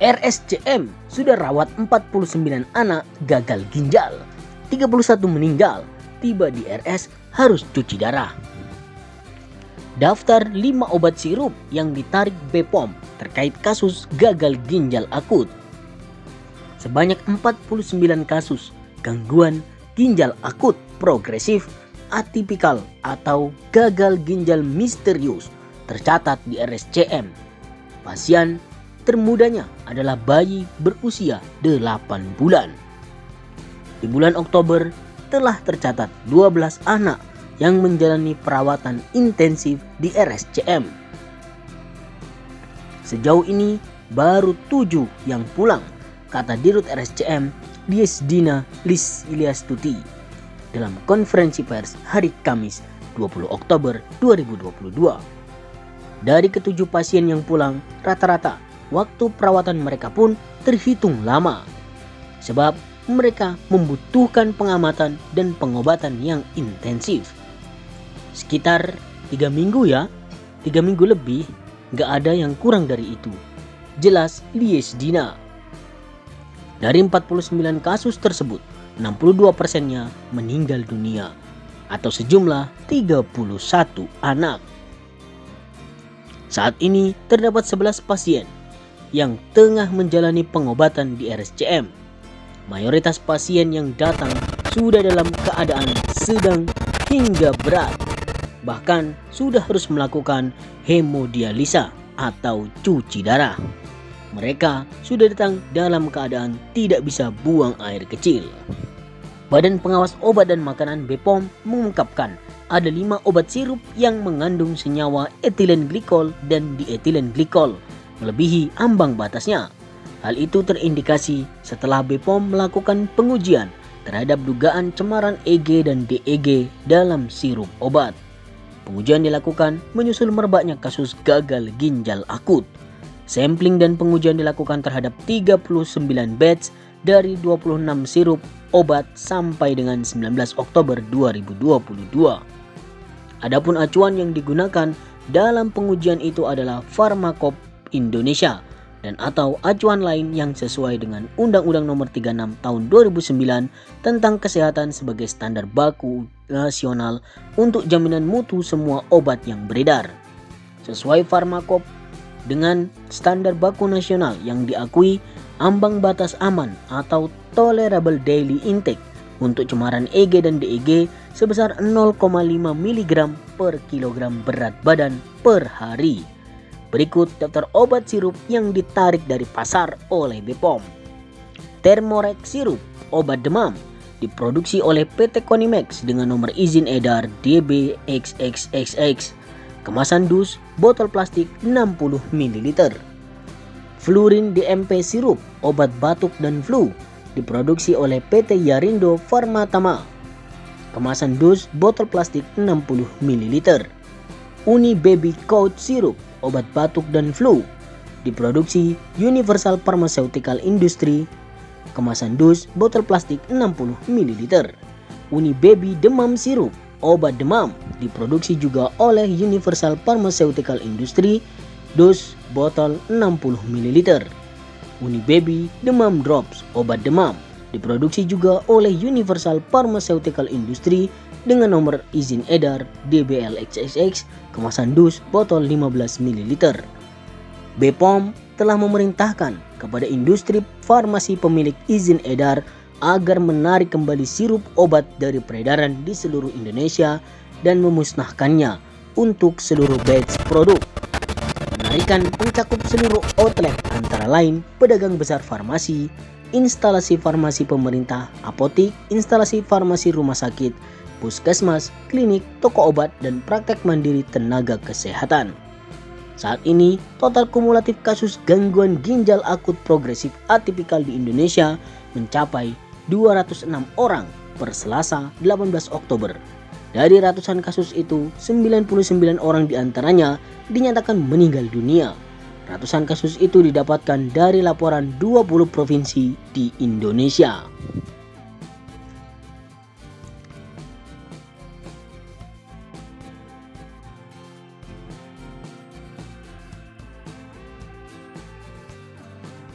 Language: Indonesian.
RSCM sudah rawat 49 anak gagal ginjal, 31 meninggal, tiba di RS harus cuci darah. Daftar 5 obat sirup yang ditarik BPOM terkait kasus gagal ginjal akut. Sebanyak 49 kasus gangguan ginjal akut progresif atipikal atau gagal ginjal misterius tercatat di RSCM. Pasien termudanya adalah bayi berusia 8 bulan. Di bulan Oktober telah tercatat 12 anak yang menjalani perawatan intensif di RSCM. Sejauh ini baru 7 yang pulang, kata Dirut RSCM Diesdina Lis Ilyastuti dalam konferensi pers hari Kamis 20 Oktober 2022. Dari ketujuh pasien yang pulang, rata-rata waktu perawatan mereka pun terhitung lama, sebab mereka membutuhkan pengamatan dan pengobatan yang intensif. Sekitar 3 minggu ya, 3 minggu lebih, gak ada yang kurang dari itu, jelas Liesdina. Dari 49 kasus tersebut, 62%-nya meninggal dunia atau sejumlah 31 anak. Saat ini terdapat 11 pasien yang tengah menjalani pengobatan di RSCM. Mayoritas pasien yang datang sudah dalam keadaan sedang hingga berat, bahkan sudah harus melakukan hemodialisa atau cuci darah. Mereka sudah datang dalam keadaan tidak bisa buang air kecil. Badan Pengawas Obat dan Makanan BPOM mengungkapkan ada 5 obat sirup yang mengandung senyawa etilen glikol dan dietilen glikol melebihi ambang batasnya. Hal itu terindikasi setelah BPOM melakukan pengujian terhadap dugaan cemaran EG dan DEG dalam sirup obat. Pengujian dilakukan menyusul merebaknya kasus gagal ginjal akut. Sampling dan pengujian dilakukan terhadap 39 batch dari 26 sirup obat sampai dengan 19 Oktober 2022. Adapun acuan yang digunakan dalam pengujian itu adalah Pharmacope Indonesia dan atau acuan lain yang sesuai dengan Undang-Undang Nomor 36 Tahun 2009 tentang kesehatan sebagai standar baku nasional untuk jaminan mutu semua obat yang beredar. Sesuai Pharmacope dengan standar baku nasional yang diakui, ambang batas aman atau tolerable daily intake untuk cemaran EG dan DEG sebesar 0,5 mg per kilogram berat badan per hari. Berikut daftar obat sirup yang ditarik dari pasar oleh BPOM. Thermorex sirup obat demam diproduksi oleh PT Konimex dengan nomor izin edar DBXXXX. Kemasan dus botol plastik 60 ml. Flurin DMP sirup obat batuk dan flu diproduksi oleh PT Yarindo Pharmatama. Kemasan dus botol plastik 60 ml. Uni Baby Coach sirup obat batuk dan flu diproduksi Universal Pharmaceutical Industry. Kemasan dus botol plastik 60 ml. Uni Baby demam sirup obat demam diproduksi juga oleh Universal Pharmaceutical Industry. Dus botol 60 ml. Uni Baby demam drops obat demam diproduksi juga oleh Universal Pharmaceutical Industry dengan nomor izin edar DBLXXX. Kemasan dus botol 15 ml. BPOM telah memerintahkan kepada industri farmasi pemilik izin edar agar menarik kembali sirup obat dari peredaran di seluruh Indonesia dan memusnahkannya untuk seluruh batch produk. Penarikan mencakup seluruh outlet antara lain pedagang besar farmasi, instalasi farmasi pemerintah, apotik, instalasi farmasi rumah sakit, puskesmas, klinik, toko obat, dan praktek mandiri tenaga kesehatan. Saat ini, total kumulatif kasus gangguan ginjal akut progresif atipikal di Indonesia mencapai 206 orang per Selasa 18 Oktober. Dari ratusan kasus itu, 99 orang diantaranya dinyatakan meninggal dunia. Ratusan kasus itu didapatkan dari laporan 20 provinsi di Indonesia.